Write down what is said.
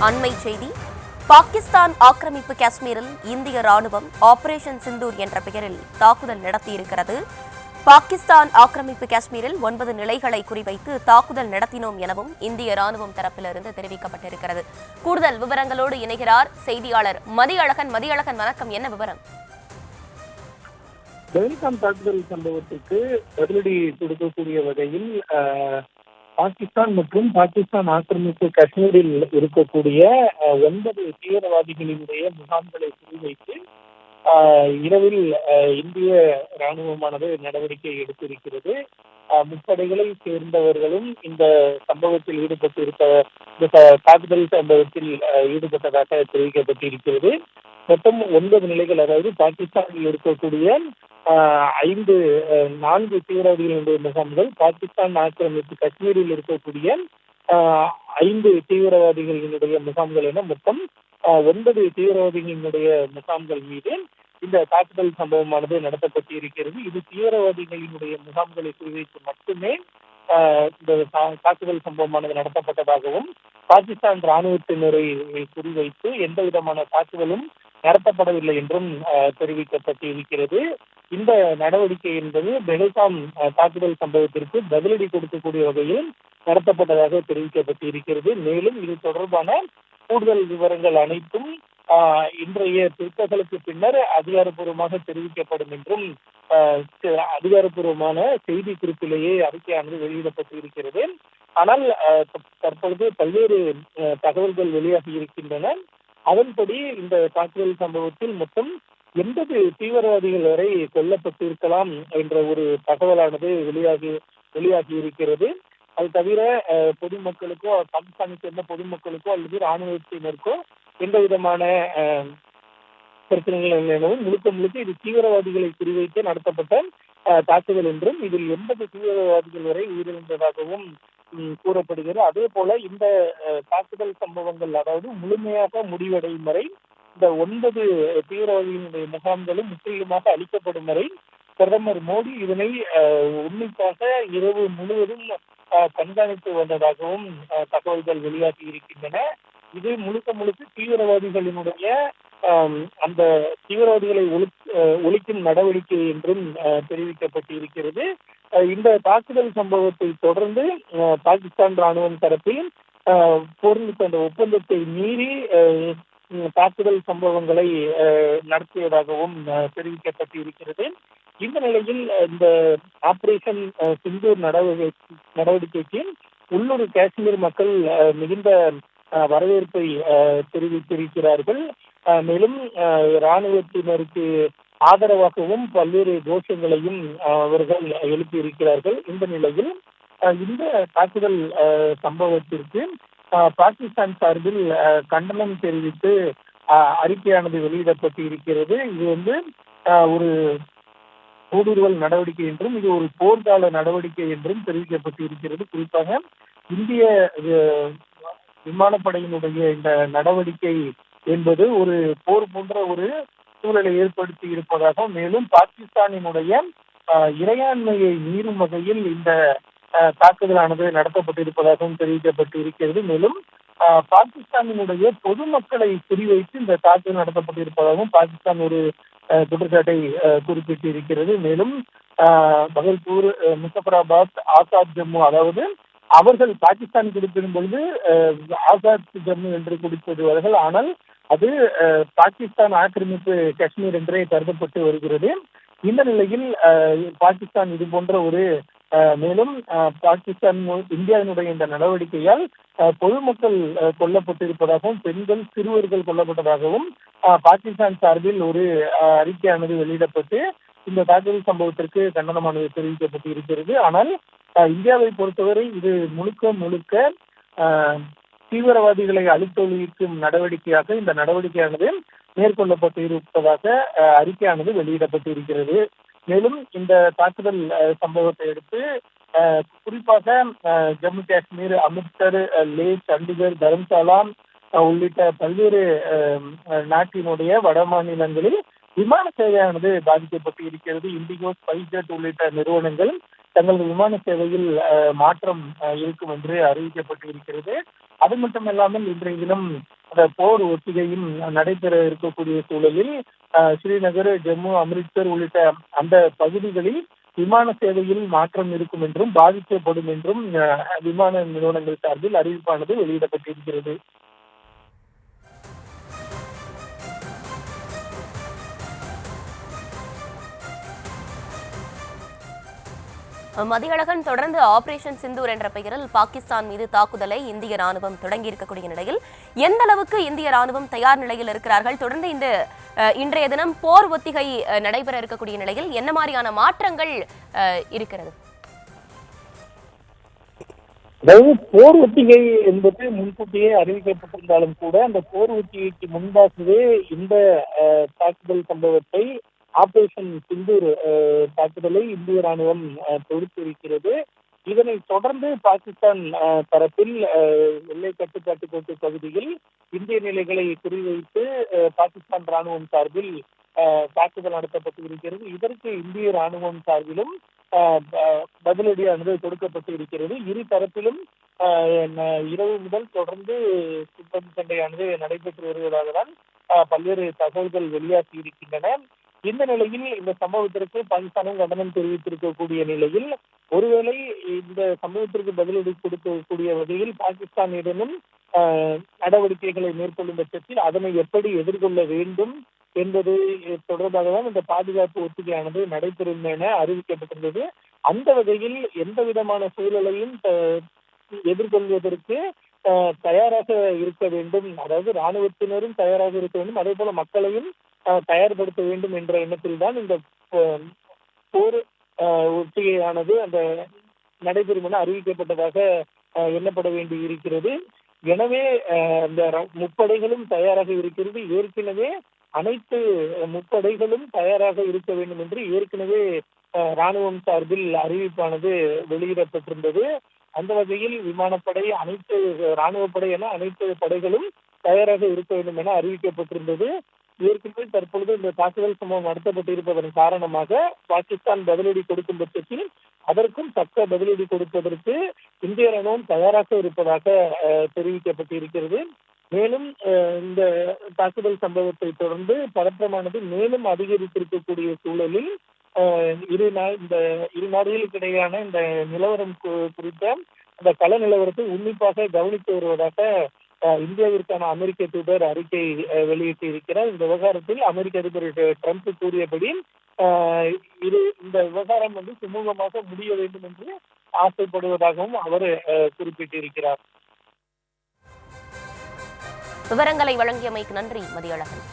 அண்மை செய்தி. பாகிஸ்தான் ஆக்கிரமிப்பு காஷ்மீரில் இந்திய ராணுவம் ஆபரேஷன் சிந்தூர் என்ற பெயரில் தாக்குதல் நடத்தியிருக்கிறது. பாகிஸ்தான் ஆக்கிரமிப்பு காஷ்மீரில் 9 நிலைகளை குறிவைத்து தாக்குதல் நடத்தினோம் எனவும் இந்திய ராணுவம் தரப்பிலிருந்து தெரிவிக்கப்பட்டிருக்கிறது. கூடுதல் விவரங்களோடு இணைகிறார் செய்தியாளர் மதியழகன். மதியழகன், வணக்கம். என்ன விவரம்? பெல்காம் தாக்குதல் சம்பவத்துக்கு பதிலடி கொடுக்கக்கூடிய வகையில் பாகிஸ்தான் மற்றும் பாகிஸ்தான் ஆக்கிரமிப்பு காஷ்மீரில் இருக்கக்கூடிய 9 தீவிரவாதிகளினுடைய முகாம்களை குறிவைத்து இரவில் இந்திய ராணுவமானது நடவடிக்கை எடுத்திருக்கிறது. முப்படைகளை சேர்ந்தவர்களும் இந்த சம்பவத்தில் இந்த தாக்குதல் சம்பவத்தில் ஈடுபட்டதாக தெரிவிக்கப்பட்டிருக்கிறது. மொத்தம் 9 நிலைகள், அதாவது பாகிஸ்தானில் இருக்கக்கூடிய 4 தீவிரவாதிகளுடைய முகாம்கள், பாகிஸ்தான் ஆக்கிரமிப்பு காஷ்மீரில் இருக்கக்கூடிய 5 தீவிரவாதிகளினுடைய முகாம்கள் என மொத்தம் 9 தீவிரவாதிகளினுடைய முகாம்கள் மீது இந்த தாக்குதல் சம்பவமானது நடத்தப்பட்டிருக்கிறது. இது தீவிரவாதிகளினுடைய முகாம்களை குறிவைத்து மட்டுமே இந்த தாக்குதல் சம்பவமானது நடத்தப்பட்டதாகவும், பாகிஸ்தான் ராணுவத்தினரை குறிவைத்து எந்த விதமான தாக்குதலும் நடத்தப்படவில்லை என்றும் தெரிவிக்கப்பட்டிருக்கிறது. இந்த நடவடிக்கை என்பது பெல்காம் தாக்குதல் சம்பவத்திற்கு பதிலடி கொடுக்கக்கூடிய வகையில் நடத்தப்பட்டதாக தெரிவிக்கப்பட்டிருக்கிறது. மேலும் இது தொடர்பான கூடுதல் விவரங்கள் அனைத்தும் இன்றைய பிற்பகலுக்கு பின்னர் அதிகாரப்பூர்வமாக தெரிவிக்கப்படும் என்றும் அதிகாரப்பூர்வமான செய்தி குறிப்பிலேயே அறிக்கையானது வெளியிடப்பட்டிருக்கிறது. ஆனால் தற்பொழுது பல்வேறு தகவல்கள் வெளியாகி இருக்கின்றன. அதன்படி இந்த தாக்குதல் சம்பவத்தில் மொத்தம் 80 தீவிரவாதிகள் வரை கொல்லப்பட்டிருக்கலாம் என்ற ஒரு தகவலானது வெளியாகி இருக்கிறது. அது தவிர பொதுமக்களுக்கோ, பாகிஸ்தானை சேர்ந்த பொதுமக்களுக்கோ அல்லது ராணுவத்தினருக்கோ எந்த விதமான பிரச்சனைகள் எனவும் முழுக்க இது தீவிரவாதிகளை குறிவைத்து நடத்தப்பட்ட தாக்குதல் என்றும், இதில் 80 தீவிரவாதிகள் வரை உயிரிழந்ததாகவும் கூறப்படுகிறது. அதே போல இந்த தாக்குதல் சம்பவங்கள், அதாவது முழுமையாக முடிவடையும் வரை இந்த 9 தீவிரவாதிகளுடைய முகாம்களும் முற்றிலுமாக அளிக்கப்படும் வரை பிரதமர் மோடி இதனை உன்னிப்பாக இரவு முழுவதும் கண்காணித்து வந்ததாகவும் தகவல்கள் வெளியாகி இருக்கின்றன. இது முழுக்க தீவிரவாதிகளினுடைய அந்த தீவிரவாதிகளை ஒழிக்கும் நடவடிக்கை என்றும் தெரிவிக்கப்பட்டிருக்கிறது. இந்த தாக்குதல் சம்பவத்தை தொடர்ந்து பாகிஸ்தான் ராணுவம் தரப்பில் போரில் அந்த ஒப்பந்தத்தை மீறி தாக்குதல் சம்பவங்களை நடத்தியதாகவும் தெரிவிக்கப்பட்டிருக்கிறது. இந்த நிலையில் இந்த ஆபரேஷன் சிந்தூர் நடவடிக்கைக்கு உள்ளூர் காஷ்மீர் மக்கள் மிகுந்த வரவேற்பை தெரிவித்திருக்கிறார்கள். மேலும் ராணுவத்தினருக்கு ஆதரவாகவும் பல்வேறு கோஷங்களையும் அவர்கள் எழுப்பியிருக்கிறார்கள். இந்த நிலையில் இந்த தாக்குதல் சம்பவத்திற்கு பாகிஸ்தான் சார்பில் கண்டனம் தெரிவித்து அறிக்கையானது வெளியிடப்பட்டு இருக்கிறது. இது ஒரு ஊடுருவல் நடவடிக்கை என்றும், இது ஒரு போர்க்கால நடவடிக்கை என்றும் தெரிவிக்கப்பட்டு இருக்கிறது. குறிப்பாக இந்திய விமானப்படையினுடைய இந்த நடவடிக்கை என்பது ஒரு போர் போன்ற ஒரு சூழலை ஏற்படுத்தி இருப்பதாகவும், மேலும் பாகிஸ்தானினுடைய இறையாண்மையை மீறும் வகையில் இந்த தாக்குதலானது நடத்தப்பட்டிருப்பதாகவும் தெரிவிக்கப்பட்டு இருக்கிறது. மேலும் பாகிஸ்தானினுடைய பொதுமக்களை குறிவைத்து இந்த தாக்குதல் நடத்தப்பட்டிருப்பதாகவும் பாகிஸ்தான் ஒரு குற்றச்சாட்டை குறிப்பிட்டு இருக்கிறது. மேலும் பகல்பூர், முசஃபராபாத், ஆசாத் ஜம்மு, அதாவது அவர்கள் பாகிஸ்தான் குறிப்பிடும் பொழுது ஆசாத் ஜம்மு என்று குறிப்பிடுவார்கள். ஆனால் அது பாகிஸ்தான் ஆக்கிரமிப்பு காஷ்மீர் என்றே கருதப்பட்டு வருகிறது. இந்த நிலையில் பாகிஸ்தான் இது போன்ற ஒரு மேலும் பாகிஸ்தான் இந்தியாவினுடைய இந்த நடவடிக்கையால் பொதுமக்கள் கொல்லப்பட்டிருப்பதாகவும், பெண்கள், சிறுவர்கள் கொல்லப்பட்டதாகவும் பாகிஸ்தான் சார்பில் ஒரு அறிக்கையானது வெளியிடப்பட்டு இந்த தாக்குதல் சம்பவத்திற்கு கண்டனமானது தெரிவிக்கப்பட்டு இருக்கிறது. ஆனால் இந்தியாவை பொறுத்தவரை இது முழுக்க தீவிரவாதிகளை அழித்தொழிக்கும் நடவடிக்கையாக இந்த நடவடிக்கையானது மேற்கொள்ளப்பட்டு இருப்பதாக அறிக்கையானது வெளியிடப்பட்டு இருக்கிறது. மேலும் இந்த தாக்குதல் சம்பவத்தை அடுத்து குறிப்பாக ஜம்மு காஷ்மீர், அமிர்தசர், லே, சண்டிகர், தரம்சாலா உள்ளிட்ட பல்வேறு நாட்டினுடைய வட மாநிலங்களில் விமான சேவையானது பாதிக்கப்பட்டு இருக்கிறது. இண்டிகோ, ஸ்பைஸ்ஜெட் உள்ளிட்ட நிறுவனங்கள் தங்களது விமான சேவையில் மாற்றம் இருக்கும் என்று அறிவிக்கப்பட்டு இருக்கிறது. அது மட்டுமல்லாமல் இன்றைய தினம் அந்த போர் ஒத்திகையும் நடைபெற இருக்கக்கூடிய சூழலில் ஸ்ரீநகர், ஜம்மு, அமிர்த்சர் உள்ளிட்ட அந்த பகுதிகளில் விமான சேவையில் மாற்றம் இருக்கும் என்றும் பாதிக்கப்படும் என்றும் விமான நிறுவனங்கள் சார்பில் அறிவிப்பானது வெளியிடப்பட்டிருக்கிறது. மதியழகன், தொடர்ந்து ஆபரேஷன் சிந்தூர் என்ற பெயரில் பாகிஸ்தான் மீது தாக்குதலை இந்திய ராணுவம் தொடங்கி இருக்கக்கூடிய நிலையில் எந்த அளவுக்கு இந்திய ராணுவம் தயார் நிலையில் இருக்கிறார்கள்? தொடர்ந்து இன்றைய தினம் போர் ஒத்திகை நடைபெற இருக்கக்கூடிய நிலையில் என்ன மாதிரியான மாற்றங்கள் இருக்கிறது? அதாவது போர் ஒத்திகை என்பது முன்கூட்டியே அறிவிக்கப்பட்டிருந்தாலும் கூட அந்த போர் ஒத்திகைக்கு முன்பாகவே இந்த தாக்குதல் சம்பவத்தை ஆபரேஷன் சிந்தூர் தாக்குதலை இந்திய ராணுவம் தொடுத்திருக்கிறது. இதனை தொடர்ந்து பாகிஸ்தான் தரப்பில் எல்லை கட்டுப்பாட்டு கோட்டு பகுதியில் இந்திய நிலைகளை குறிவைத்து பாகிஸ்தான் ராணுவம் சார்பில் தாக்குதல் நடத்தப்பட்டு இருக்கிறது. இதற்கு இந்திய ராணுவம் சார்பிலும் பதிலடியானது கொடுக்கப்பட்டு இருக்கிறது. இரு தரப்பிலும் இரவு முதல் தொடர்ந்து துப்பாக்கி சண்டையானது நடைபெற்று வருவதாக தான் பல்வேறு தகவல்கள் வெளியாகி இருக்கின்றன. இந்த நிலையில் இந்த சம்பவத்திற்கு பாகிஸ்தானும் கண்டனம் தெரிவித்திருக்கக்கூடிய நிலையில் ஒருவேளை இந்த சம்பவத்திற்கு பதிலடி கொடுக்கக்கூடிய வகையில் பாகிஸ்தானிடமும் நடவடிக்கைகளை மேற்கொள்ளும் பட்சத்தில் அதனை எப்படி எதிர்கொள்ள வேண்டும் என்பது தொடர்பாக தான் இந்த பாதுகாப்பு ஒத்திகையானது நடைபெறும் என அறிவிக்கப்பட்டிருந்தது. அந்த வகையில் எந்த விதமான சூழலையும் எதிர்கொள்வதற்கு தயாராக இருக்க வேண்டும், அதாவது ராணுவத்தினரும் தயாராக இருக்க வேண்டும், அதே போல மக்களையும் தயார்படுத்த வேண்டும் என்ற எண்ணத்தில் தான் இந்த போர் ஒத்திகையானது அந்த நடைபெறும் என அறிவிக்கப்பட்டதாக எண்ணப்பட வேண்டி இருக்கிறது. எனவே இந்த முப்படைகளும் தயாராக இருக்கிறது. ஏற்கனவே அனைத்து முப்படைகளும் தயாராக இருக்க வேண்டும் என்று ஏற்கனவே ராணுவம் சார்பில் அறிவிப்பானது வெளியிடப்பட்டிருந்தது. அந்த வகையில் விமானப்படை, அனைத்து ராணுவப்படை என அனைத்து படைகளும் தயாராக இருக்க வேண்டும் என அறிவிக்கப்பட்டிருந்தது. ஏற்கனவே தற்பொழுது இந்த தாக்குதல் சம்பவம் நடத்தப்பட்டிருப்பதன் காரணமாக பாகிஸ்தான் பதிலடி கொடுக்கும் பட்சத்தில் அதற்கும் தக்க பதிலடி கொடுப்பதற்கு இந்திய ராணுவம் தயாராக இருப்பதாக தெரிவிக்கப்பட்டிருக்கிறது. மேலும் இந்த தாக்குதல் சம்பவத்தை தொடர்ந்து பதற்றமானது மேலும் அதிகரித்திருக்கக்கூடிய சூழலில் இந்த இரு நாடுகளுக்கு இடையேயான இந்த நிலவரம் குறித்த அந்த கள நிலவரத்தை உன்னிப்பாக கவனித்து வருவதாக இந்தியாவிற்கான அமெரிக்க தூதர் அறிக்கை வெளியிட்டு இருக்கிறார். இந்த விவகாரத்தில் அமெரிக்க அதிபர் ட்ரம்ப் கூறியபடி இந்த விவகாரம் சுமூகமாக முடிய வேண்டும் என்று ஆசைப்படுவதாகவும் அவர் குறிப்பிட்டிருக்கிறார். விவரங்களை வழங்கியமைக்கு நன்றி மதியழகன்.